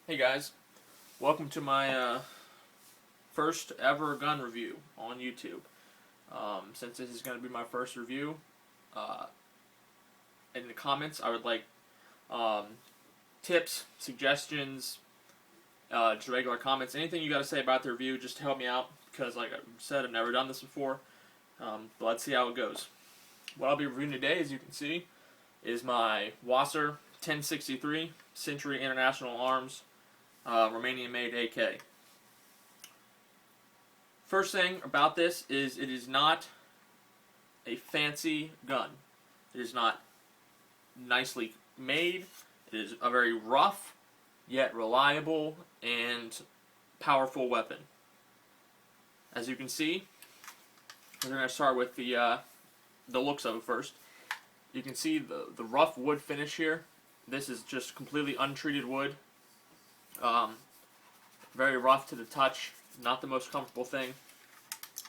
Hey guys, welcome to my first ever gun review on YouTube. Since this is going to be my first review, uh, in the comments I would like um, tips, suggestions, just regular comments, anything you got to say about the review just to help me out because like I said, I've never done this before, but let's see how it goes. What I'll be reviewing today, as you can see, is my Wasr 1063 Century International Arms Romanian made AK. First thing about this is it is not a fancy gun. It is not nicely made. It is a very rough yet reliable and powerful weapon. As you can see, we're going to start with the looks of it first. You can see the rough wood finish here. This is just completely untreated wood. Very rough to the touch, not the most comfortable thing.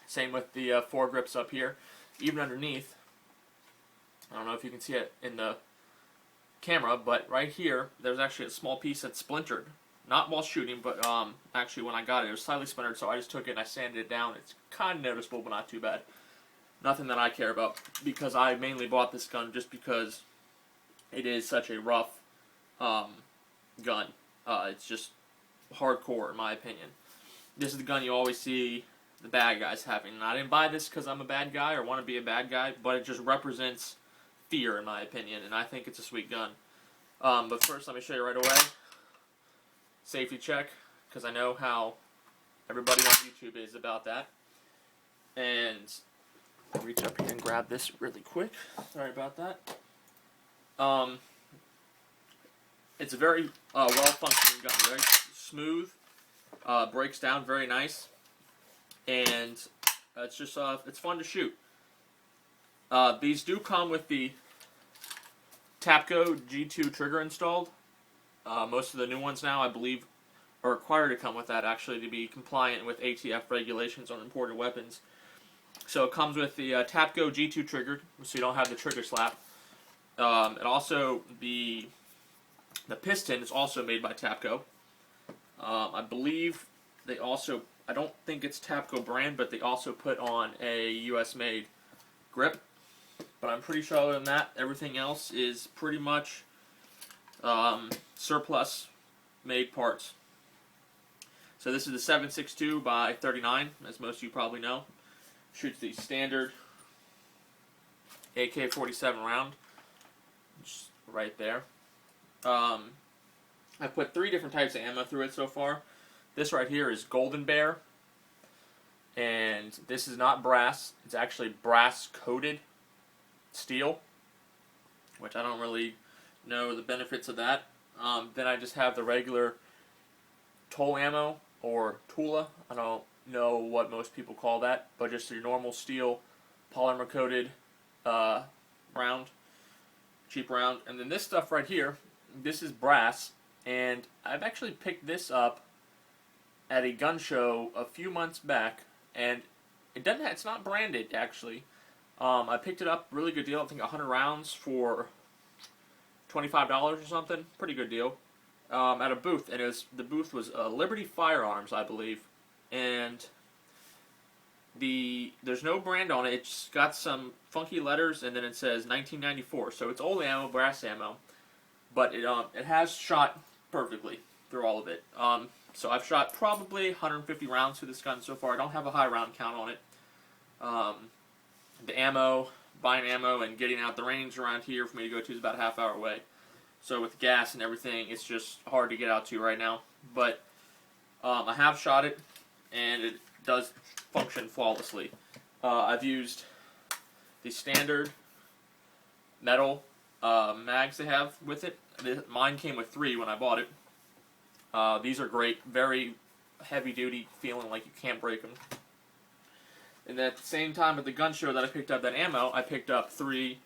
Same with the foregrips up here. Even underneath, I don't know if you can see it in the camera, but right here, there's actually a small piece that's splintered. Not while shooting, but actually when I got it, it was slightly splintered, so I just took it and I sanded it down. It's kind of noticeable, but not too bad. Nothing that I care about, because I mainly bought this gun just because it is such a rough gun. It's just hardcore in my opinion. This is the gun you always see the bad guys having. And I didn't buy this because I'm a bad guy or want to be a bad guy, but it just represents fear in my opinion, and I think it's a sweet gun. But first, let me show you right away. Safety check, because I know how everybody on YouTube is about that. And I'll reach up here and grab this really quick. Sorry about that. It's a very well-functioning gun, very smooth, breaks down very nice, and it's just it's fun to shoot. These do come with the Tapco G2 trigger installed. Most of the new ones now, I believe, are required to come with that actually to be compliant with ATF regulations on imported weapons. So it comes with the Tapco G2 trigger, so you don't have the trigger slap. And also the piston is also made by Tapco. I believe they also, I don't think it's Tapco brand, but they also put on a US made grip. But I'm pretty sure other than that, everything else is pretty much surplus made parts. So this is the 7.62 by 39, as most of you probably know. Shoots the standard Ak-47 round, just right there. I've put 3 different types of ammo through it so far. This right here is Golden Bear, and this is not brass. It's actually brass-coated steel, which I don't really know the benefits of that. Then I just have the regular toll ammo, or Tula. I don't know what most people call that, but just your normal steel polymer-coated round, cheap round. And then this stuff right here, this is brass, and I've actually picked this up at a gun show a few months back, and it's not branded actually. I picked it up, really good deal. I think 100 rounds for $25 or something, pretty good deal. At a booth, and the booth was Liberty Firearms, I believe, and there's no brand on it. It's got some funky letters, and then it says 1994. So it's old ammo, brass ammo, but it has shot perfectly through all of it. So I've shot probably 150 rounds through this gun so far. I don't have a high round count on it. The ammo, buying ammo and getting out the range around here for me to go to is about a half hour away. So with gas and everything, it's just hard to get out to right now. But I have shot it, and it does function flawlessly. I've used the standard metal mags they have with it. Mine came with 3 when I bought it. These are great, very heavy duty, feeling like you can't break them. And at the same time at the gun show that I picked up that ammo, I picked up 3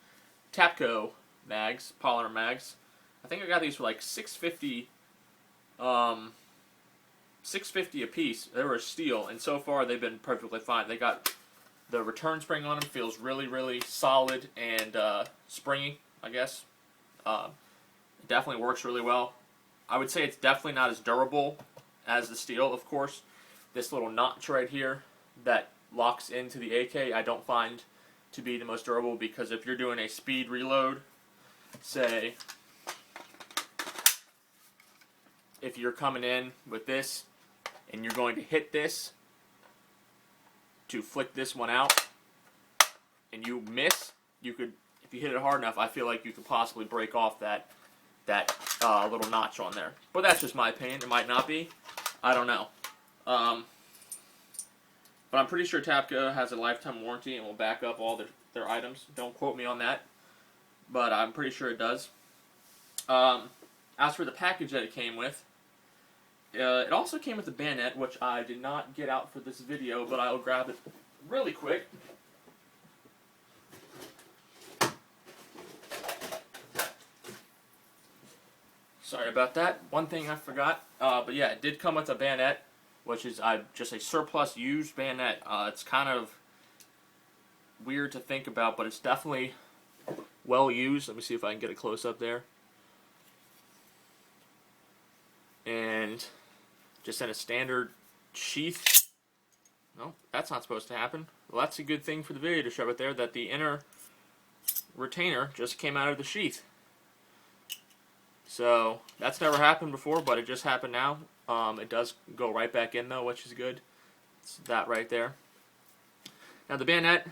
Tapco mags, polymer mags. I think I got these for like $6.50 a piece. They were steel, and so far they've been perfectly fine. They got the return spring on them, feels really, really solid and springy, I guess. It definitely works really well. I would say it's definitely not as durable as the steel, of course. This little notch right here that locks into the AK, I don't find to be the most durable, because if you're doing a speed reload, say, if you're coming in with this and you're going to hit this to flick this one out and you miss, you could, if you hit it hard enough, I feel like you could possibly break off that little notch on there. But that's just my opinion. It might not be. I don't know. But I'm pretty sure Tapco has a lifetime warranty and will back up all their items. Don't quote me on that, but I'm pretty sure it does. As for the package that it came with, it also came with a bayonet, which I did not get out for this video, but I'll grab it really quick. Sorry about that. One thing I forgot. But yeah, it did come with a bayonet, which is just a surplus used bayonet. It's kind of weird to think about, but it's definitely well used. Let me see if I can get a close up there. And just in a standard sheath. No, that's not supposed to happen. Well, that's a good thing for the video to show it there, that the inner retainer just came out of the sheath. So that's never happened before, but it just happened now. It does go right back in though, which is good. It's that right there. Now the bayonet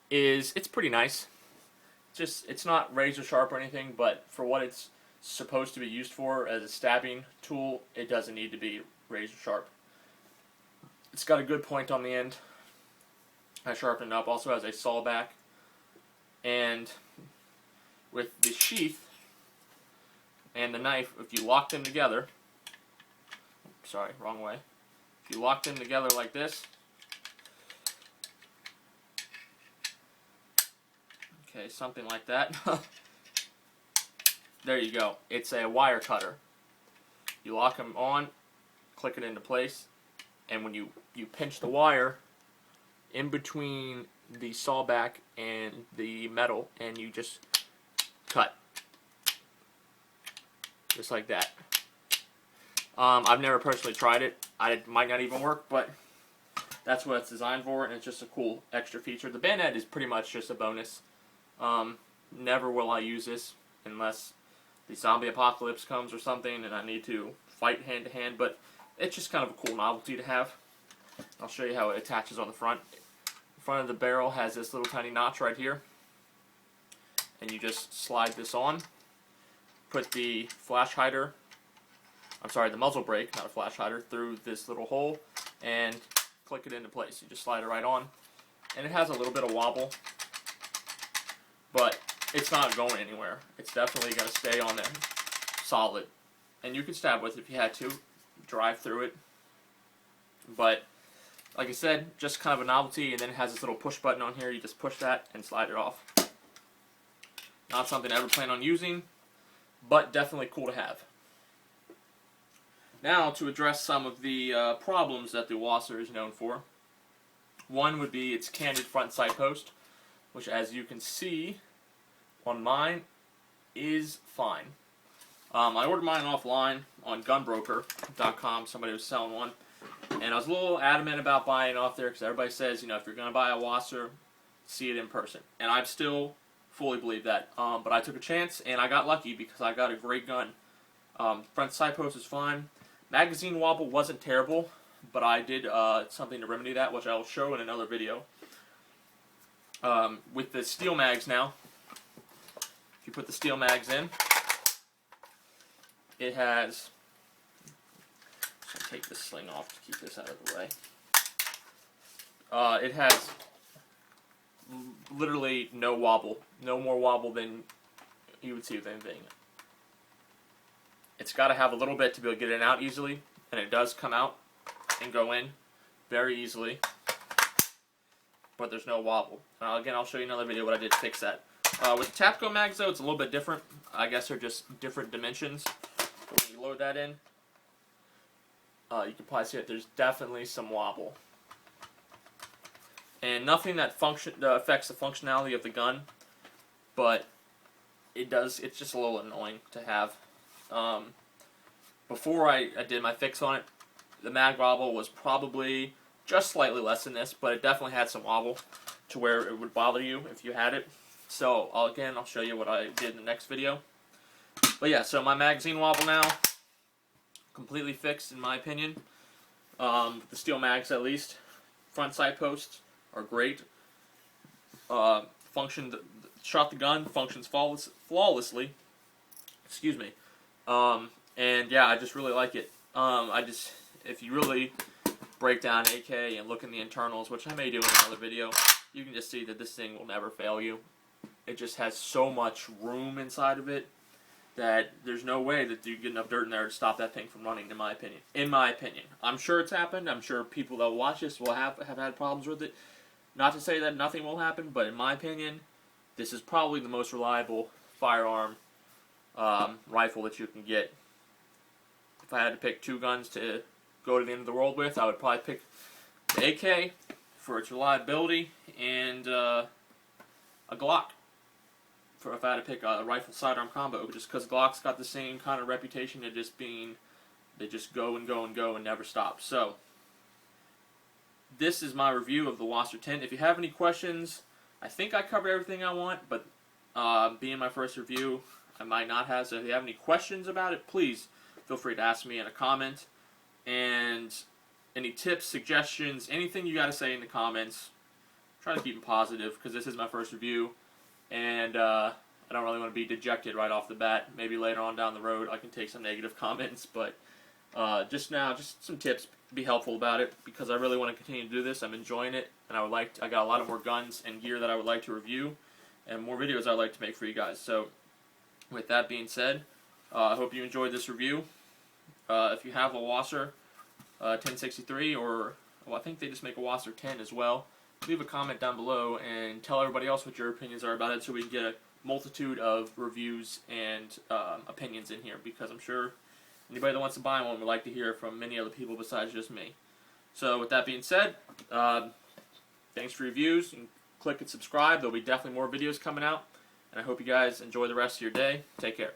it's pretty nice. It's not razor sharp or anything, but for what it's supposed to be used for as a stabbing tool, it doesn't need to be razor sharp. It's got a good point on the end. I sharpened it up. Also has a saw back, and with the sheath and the knife, if you lock them together, sorry, wrong way. If you lock them together like this, okay, something like that, there you go. It's a wire cutter. You lock them on, click it into place, and when you pinch the wire in between the sawback and the metal, and you just cut. Just like that. I've never personally tried it. It might not even work, but that's what it's designed for, and it's just a cool extra feature. The bayonet is pretty much just a bonus. Never will I use this unless the zombie apocalypse comes or something and I need to fight hand to hand, but it's just kind of a cool novelty to have. I'll show you how it attaches on the front. The front of the barrel has this little tiny notch right here, and you just slide this on. Put the flash hider, the muzzle brake, not a flash hider, through this little hole and click it into place. You just slide it right on, and it has a little bit of wobble, but it's not going anywhere. It's definitely going to stay on there solid, and you could stab with it if you had to, drive through it, but like I said, just kind of a novelty. And then it has this little push button on here. You just push that and slide it off. Not something I ever plan on using, but definitely cool to have. Now, to address some of the problems that the Wasr is known for. One would be its candid front sight post, which, as you can see on mine, is fine. I ordered mine offline on gunbroker.com. Somebody was selling one, and I was a little adamant about buying it off there because everybody says, you know, if you're going to buy a Wasr, see it in person. And I still fully believe that. But I took a chance, and I got lucky because I got a great gun. Front sight post is fine. Magazine wobble wasn't terrible, but I did something to remedy that, which I will show in another video. With the steel mags now, if you put the steel mags in, it has, take this sling off to keep this out of the way. It has literally no wobble, no more wobble than you would see with anything. It's got to have a little bit to be able to get it out easily, and it does come out and go in very easily, but there's no wobble. Again, I'll show you another video what I did to fix that. With the Tapco mags, though, it's a little bit different. I guess they're just different dimensions. But when you load that in, you can probably see it. There's definitely some wobble. And nothing that affects the functionality of the gun, but it does. It's just a little annoying to have. before I did my fix on it, the mag wobble was probably just slightly less than this, but it definitely had some wobble to where it would bother you if you had it. So I'll show you what I did in the next video. But yeah, so my magazine wobble now, completely fixed in my opinion. The steel mags at least. Front side posts are great. Shot the gun, functions flawlessly. Excuse me. And yeah, I just really like it. If you really break down AK and look in the internals, which I may do in another video, you can just see that this thing will never fail you. It just has so much room inside of it that there's no way that you get enough dirt in there to stop that thing from running, in my opinion. In my opinion. I'm sure it's happened. I'm sure people that will watch this will have had problems with it. Not to say that nothing will happen, but in my opinion, this is probably the most reliable firearm rifle that you can get. If I had to pick two guns to go to the end of the world with, I would probably pick the AK for its reliability and a Glock for if I had to pick a rifle sidearm combo, just because Glock's got the same kind of reputation of just being, they just go and go and go and never stop. So this is my review of the Wasr 10. If you have any questions, I think I covered everything I want, but being my first review, I might not have. So if you have any questions about it, please feel free to ask me in a comment. And any tips, suggestions, anything you got to say in the comments, try to keep them positive because this is my first review. And I don't really want to be dejected right off the bat. Maybe later on down the road I can take some negative comments, but just now, just some tips to be helpful about it because I really want to continue to do this. I'm enjoying it, and I got a lot of more guns and gear that I would like to review, and more videos I'd like to make for you guys. So, with that being said, I hope you enjoyed this review. If you have a Wasr 1063, or well, I think they just make a Wasr 10 as well, leave a comment down below and tell everybody else what your opinions are about it so we can get a multitude of reviews and opinions in here, because I'm sure anybody that wants to buy one would like to hear from many other people besides just me. So with that being said, thanks for your views, and click and subscribe. There'll be definitely more videos coming out, and I hope you guys enjoy the rest of your day. Take care.